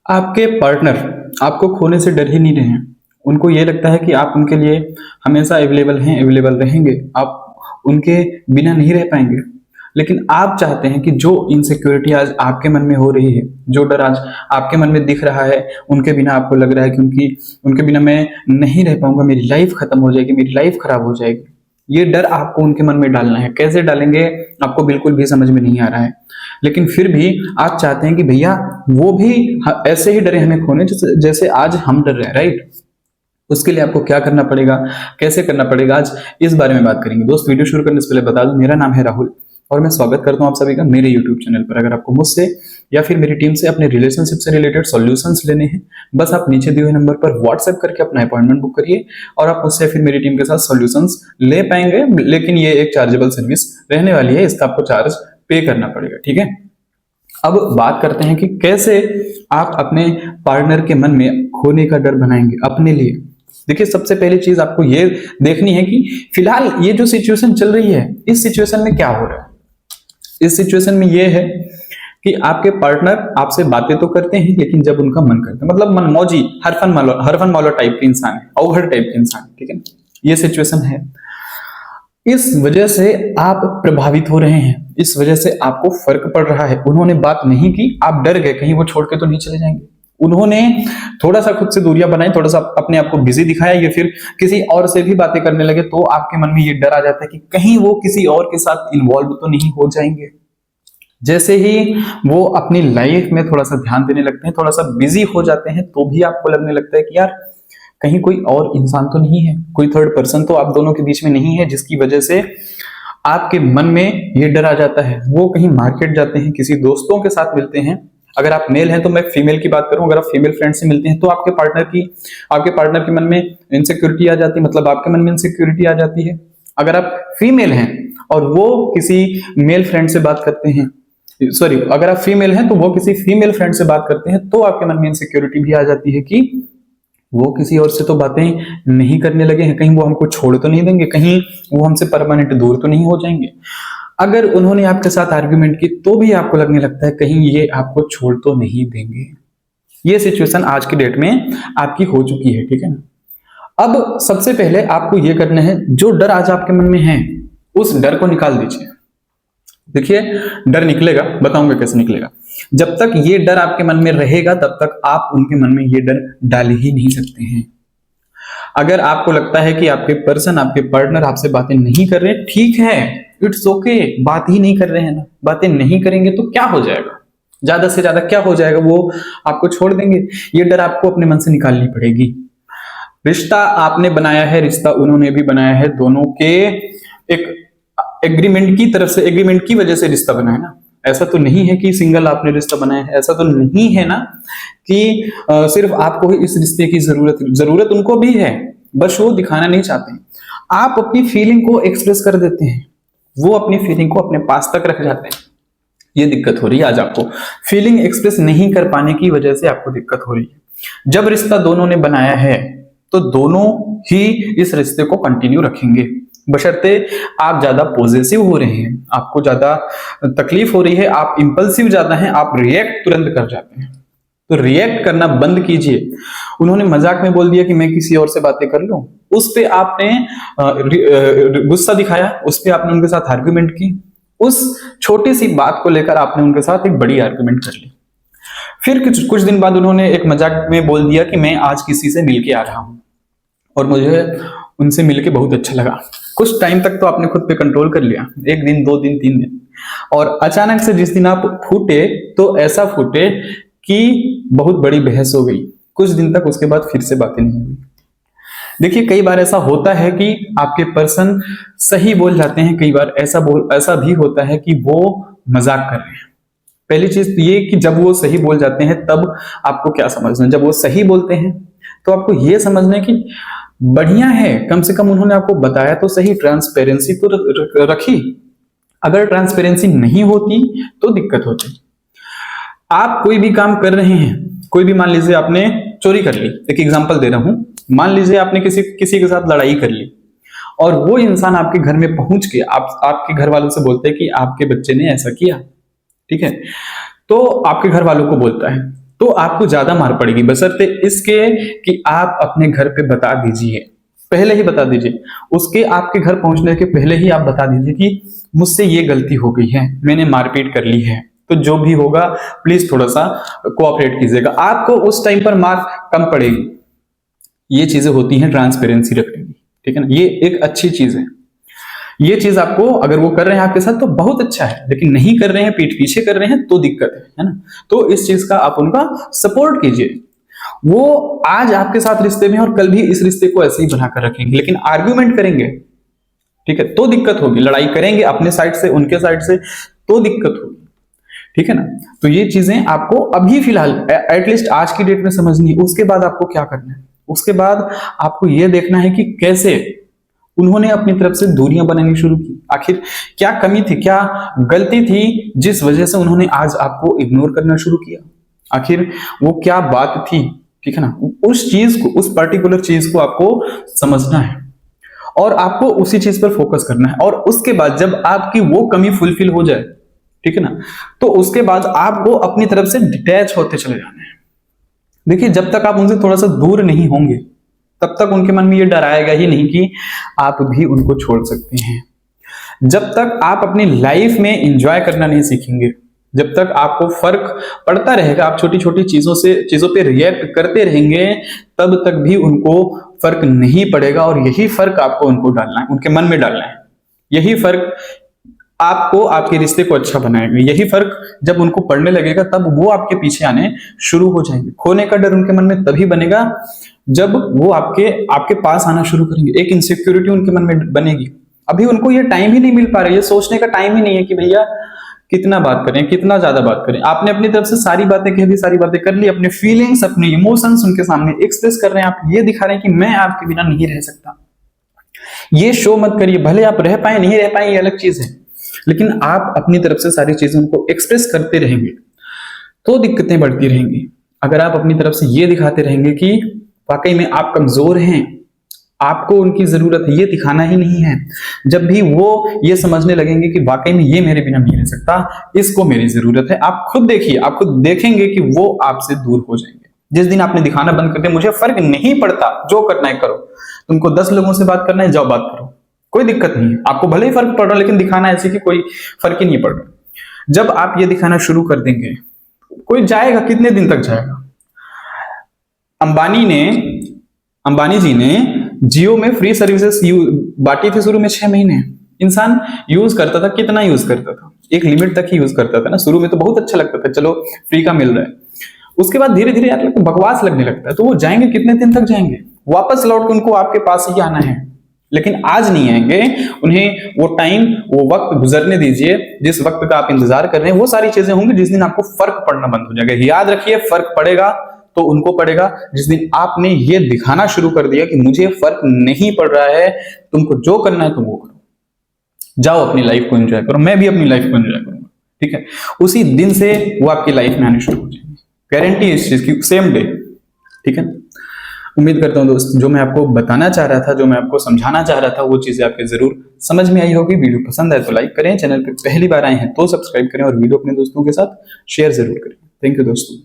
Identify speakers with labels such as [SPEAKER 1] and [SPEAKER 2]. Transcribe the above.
[SPEAKER 1] आपके पार्टनर आपको खोने से डर ही नहीं रहे हैं। उनको ये लगता है कि आप उनके लिए हमेशा अवेलेबल हैं, अवेलेबल रहेंगे, आप उनके बिना नहीं रह पाएंगे। लेकिन आप चाहते हैं कि जो इनसिक्योरिटी आज आपके मन में हो रही है, जो डर आज आपके मन में दिख रहा है, उनके बिना आपको लग रहा है क्योंकि उनके बिना मैं नहीं रह पाऊंगा, मेरी लाइफ खत्म हो जाएगी, मेरी लाइफ खराब हो जाएगी। ये डर आपको उनके मन में डालना है। कैसे डालेंगे आपको बिल्कुल भी समझ में नहीं आ रहा है, लेकिन फिर भी आप चाहते हैं कि भैया वो भी ऐसे ही डरे हमें खोने जैसे जैसे आज हम डर रहे हैं, राइट। उसके लिए आपको क्या करना पड़ेगा, कैसे करना पड़ेगा, आज इस बारे में बात करेंगे। दोस्त, वीडियो शुरू करने से पहले बता दूं, मेरा नाम है राहुल और मैं स्वागत करता हूं आप सभी का मेरे यूट्यूब चैनल पर। अगर आपको मुझसे या फिर मेरी टीम से अपने रिलेशनशिप से रिलेटेड सॉल्यूशंस लेने हैं, बस आप नीचे दिए हुए नंबर पर व्हाट्सएप करके अपना अपॉइंटमेंट बुक करिए और आप मुझसे फिर मेरी टीम के साथ सॉल्यूशंस ले पाएंगे। लेकिन ये एक चार्जेबल सर्विस रहने वाली है, इसका आपको चार्ज पे करना पड़ेगा, ठीक है। अब बात करते हैं कि कैसे आप अपने पार्टनर के मन में खोने का डर बनाएंगे अपने लिए। देखिए, सबसे पहली चीज आपको ये देखनी है कि फिलहाल ये जो सिचुएशन चल रही है, इस सिचुएशन में क्या हो रहा है। इस सिचुएशन में ये है कि आपके पार्टनर आपसे बातें तो करते हैं, लेकिन जब उनका मन करता है, मतलब मनमौजी, हरफन मालो टाइप के इंसान है, अवघड़ टाइप के इंसान, ठीक है। ये सिचुएशन है। इस वजह से आप प्रभावित हो रहे हैं, इस वजह से आपको फर्क पड़ रहा है। उन्होंने बात नहीं की, आप डर गए कहीं वो छोड़ के तो नहीं चले जाएंगे। उन्होंने थोड़ा सा खुद से दूरियां बनाई, थोड़ा सा अपने आप को बिजी दिखाया, या फिर किसी और से भी बातें करने लगे, तो आपके मन में ये डर आ जाता है कि कहीं वो किसी और के साथ इन्वॉल्व तो नहीं हो जाएंगे। जैसे ही वो अपनी लाइफ में थोड़ा सा ध्यान देने लगते हैं, थोड़ा सा बिजी हो जाते हैं, तो भी आपको लगने लगता है कि यार कहीं कोई और इंसान तो नहीं है, कोई थर्ड पर्सन तो आप दोनों के बीच में नहीं है, जिसकी वजह से आपके मन में ये डर आ जाता है। वो कहीं मार्केट जाते हैं, किसी दोस्तों के साथ मिलते हैं। अगर आप मेल हैं तो मैं फीमेल की बात करूं, अगर आप फीमेल फ्रेंड से मिलते हैं तो आपके पार्टनर के मन में इनसिक्योरिटी आ जाती है, मतलब आपके मन में इनसिक्योरिटी आ जाती है। अगर आप फीमेल हैं और वो किसी मेल फ्रेंड से बात करते हैं, सॉरी, अगर आप फीमेल हैं तो वो किसी फीमेल फ्रेंड से बात करते हैं, तो आपके मन में इनसिक्योरिटी भी आ जाती है कि वो किसी और से तो बातें नहीं करने लगे हैं, कहीं वो हमको छोड़ तो नहीं देंगे, कहीं वो हमसे परमानेंट दूर तो नहीं हो जाएंगे। अगर उन्होंने आपके साथ आर्ग्यूमेंट की तो भी आपको लगने लगता है कहीं ये आपको छोड़ तो नहीं देंगे। ये सिचुएशन आज की डेट में आपकी हो चुकी है, ठीक है ना। अब सबसे पहले आपको ये करना है, जो डर आज आपके मन में है उस डर को निकाल दीजिए। देखिए, डर निकलेगा, बताऊंगा कैसे निकलेगा। जब तक ये डर आपके मन में रहेगा तब तक आप उनके मन में ये डर डाल ही नहीं सकते हैं। अगर आपको लगता है कि आपके पर्सन, आपके पार्टनर आपसे बातें नहीं कर रहे, ठीक है, इट्स ओके, बात ही नहीं कर रहे हैं ना, बातें नहीं करेंगे तो क्या हो जाएगा, ज्यादा से ज्यादा क्या हो जाएगा, वो आपको छोड़ देंगे। ये डर आपको अपने मन से निकालनी पड़ेगी। रिश्ता आपने बनाया है, रिश्ता उन्होंने भी बनाया है, दोनों के एक एग्रीमेंट की तरफ से, एग्रीमेंट की वजह से रिश्ता बना है ना। ऐसा तो नहीं है कि सिंगल आपने रिश्ता बनाया है, ऐसा तो नहीं है ना कि सिर्फ आपको ही इस रिश्ते की जरूरत उनको भी है, बस वो दिखाना नहीं चाहते हैं। आप अपनी फीलिंग को एक्सप्रेस कर देते हैं, वो अपनी फीलिंग को अपने पास तक रख जाते हैं। ये दिक्कत हो रही है आज आपको, फीलिंग एक्सप्रेस नहीं कर पाने की वजह से आपको दिक्कत हो रही है। जब रिश्ता दोनों ने बनाया है तो दोनों ही इस रिश्ते को कंटिन्यू रखेंगे, बशर्ते आप ज्यादा पॉजिटिव हो रहे हैं, आपको ज्यादा तकलीफ हो रही है, आप इंपल्सिव ज्यादा हैं, आप रिएक्ट तुरंत कर जाते हैं, तो रिएक्ट करना बंद कीजिए। उन्होंने मजाक में बोल दिया कि मैं किसी और से बातें कर लूं, उस पे आपने गुस्सा दिखाया, उस पे आपने उनके साथ आर्ग्यूमेंट की, उस छोटी सी बात को लेकर आपने उनके साथ एक बड़ी आर्ग्यूमेंट कर ली। फिर कुछ दिन बाद उन्होंने एक मजाक में बोल दिया कि मैं आज किसी से मिलके आ रहा हूं और मुझे उनसे मिलके बहुत अच्छा लगा। कुछ टाइम तक तो आपने खुद पे कंट्रोल कर लिया, 1 दिन 2 दिन 3 दिन, और अचानक से जिस दिन आप फूटे तो ऐसा फूटे कि बहुत बड़ी बहस हो गई। कुछ दिन तक उसके बाद फिर से बातें नहीं हुई। देखिए, कई बार ऐसा होता है कि आपके पर्सन सही बोल जाते हैं, कई बार ऐसा भी होता है कि वो मजाक कर रहे हैं। पहली चीज तो ये कि जब वो सही बोल जाते हैं तब आपको क्या समझना है, जब वो सही बोलते हैं तो आपको ये समझना है कि बढ़िया है, कम से कम उन्होंने आपको बताया तो सही, ट्रांसपेरेंसी तो रखी। अगर ट्रांसपेरेंसी नहीं होती तो दिक्कत होती। आप कोई भी काम कर रहे हैं, कोई भी, मान लीजिए आपने चोरी कर ली, एक एग्जांपल दे रहा हूं, मान लीजिए आपने किसी के साथ लड़ाई कर ली और वो इंसान आपके घर में पहुंच के आपके घर वालों से बोलते हैं कि आपके बच्चे ने ऐसा किया, ठीक है, तो आपके घर वालों को बोलता है, तो आपको ज्यादा मार पड़ेगी, बशर्ते इसके कि आप अपने घर पे बता दीजिए, पहले ही बता दीजिए। उसके आपके घर पहुंचने के पहले ही आप बता दीजिए कि मुझसे ये गलती हो गई है, मैंने मारपीट कर ली है, तो जो भी होगा प्लीज थोड़ा सा कोऑपरेट कीजिएगा, आपको उस टाइम पर मार कम पड़ेगी। ये चीजें होती हैं ट्रांसपेरेंसी रखने की, ठीक है ना, ये एक अच्छी चीज है। ये चीज आपको अगर वो कर रहे हैं आपके साथ तो बहुत अच्छा है, लेकिन नहीं कर रहे हैं, पीठ पीछे कर रहे हैं तो दिक्कत है ना। तो इस चीज का आप उनका सपोर्ट कीजिए। वो आज आपके साथ रिश्ते में और कल भी इस रिश्ते को ऐसे ही बनाकर रखेंगे, लेकिन आर्ग्यूमेंट करेंगे, ठीक है, तो दिक्कत होगी। लड़ाई करेंगे अपने साइड से उनके साइड से तो दिक्कत होगी, ठीक है ना। तो ये चीजें आपको अभी फिलहाल एटलीस्ट आज की डेट में समझनी है। उसके बाद आपको क्या करना है, उसके बाद आपको यह देखना है कि कैसे उन्होंने अपनी तरफ से दूरियां बनानी शुरू की। आखिर क्या कमी थी, क्या गलती थी जिस वजह से उन्होंने आज आपको इग्नोर करना शुरू किया। आखिर वो क्या बात थी, ठीक है ना। उस चीज को, उस पर्टिकुलर चीज को आपको समझना है और आपको उसी चीज पर फोकस करना है। और उसके बाद जब आपकी वो कमी फुलफिल हो जाए, ठीक है ना, तो उसके बाद आपको अपनी तरफ से डिटैच होते चले जाना है। देखिए, जब तक आप उनसे थोड़ा सा दूर नहीं होंगे तब तक उनके मन में ये डर आएगा ही नहीं कि आप भी उनको छोड़ सकते हैं। जब तक आप अपनी लाइफ में एंजॉय करना नहीं सीखेंगे, जब तक आपको फर्क पड़ता रहेगा, आप छोटी छोटी चीजों पे रिएक्ट करते रहेंगे, तब तक भी उनको फर्क नहीं पड़ेगा। और यही फर्क आपको उनको डालना है, उनके मन में डालना है। यही फर्क आपको आपके रिश्ते को अच्छा बनाएगा। यही फर्क जब उनको पड़ने लगेगा तब वो आपके पीछे आने शुरू हो जाएंगे। खोने का डर उनके मन में तभी बनेगा जब वो आपके पास आना शुरू करेंगे। एक इनसिक्योरिटी उनके मन में बनेगी। अभी उनको ये टाइम ही नहीं मिल पा रहा है, ये सोचने का टाइम ही नहीं है कि भैया कितना बात करें, कितना ज्यादा बात करें। आपने अपनी तरफ से सारी बातें कह दी, सारी बातें कर ली, अपने फीलिंग्स, अपने इमोशंस उनके सामने एक्सप्रेस कर रहे हैं। आप ये दिखा रहे हैं कि मैं आपके बिना नहीं रह सकता। ये शो मत करिए, भले आप रह पाए नहीं रह पाए ये अलग चीज है, लेकिन आप अपनी तरफ से सारी चीजें उनको एक्सप्रेस करते रहेंगे तो दिक्कतें बढ़ती रहेंगी। अगर आप अपनी तरफ से ये दिखाते रहेंगे कि वाकई में आप कमजोर हैं, आपको उनकी जरूरत है, ये दिखाना ही नहीं है। जब भी वो ये समझने लगेंगे कि वाकई में ये मेरे बिना नहीं रह सकता, इसको मेरी जरूरत है, आप खुद देखिए, आप खुद देखेंगे कि वो आपसे दूर हो जाएंगे। जिस दिन आपने दिखाना बंद कर दिया, मुझे फर्क नहीं पड़ता, जो करना है करो, तुमको 10 लोगों से बात करना है जाओ बात करो, कोई दिक्कत नहीं है, आपको भले ही फर्क पड़ रहा है लेकिन दिखाना ऐसे कि कोई फर्क ही नहीं पड़ रहा। जब आप ये दिखाना शुरू कर देंगे, कोई जाएगा, कितने दिन तक जाएगा। अंबानी जी ने जियो में फ्री सर्विसेज बांटी थी शुरू में 6 महीने। इंसान यूज करता था, कितना यूज करता था, एक लिमिट तक ही यूज करता था ना। शुरू में तो बहुत अच्छा लगता था, चलो फ्री का मिल रहा है। उसके बाद धीरे धीरे यार बकवास लगने लगता है। तो वो जाएंगे, कितने दिन तक जाएंगे, वापस लौट के उनको आपके पास ही आना है। लेकिन आज नहीं आएंगे, उन्हें वो टाइम, वो वक्त गुजरने दीजिए जिस वक्त का आप इंतजार कर रहे हैं। वो सारी चीजें होंगी जिस दिन आपको फर्क पड़ना बंद हो जाएगा। याद रखिए, फर्क पड़ेगा तो उनको पड़ेगा जिस दिन आपने ये दिखाना शुरू कर दिया कि मुझे फर्क नहीं पड़ रहा है, तुमको जो करना है तुम वो करो, जाओ अपनी लाइफ को एंजॉय करो, मैं भी अपनी लाइफ को एंजॉय करूंगा, ठीक है। उसी दिन से वो आपकी लाइफ में आने शुरू हो जाएंगे, गारंटी है इस चीज की, सेम डे, ठीक है। उम्मीद करता हूं दोस्त, जो मैं आपको बताना चाह रहा था, जो मैं आपको समझाना चाह रहा था, वो चीजें आपके जरूर समझ में आई होगी। वीडियो पसंद आए तो लाइक करें, चैनल पे पहली बार आए हैं तो सब्सक्राइब करें और वीडियो अपने दोस्तों के साथ शेयर जरूर करें। थैंक यू दोस्तों।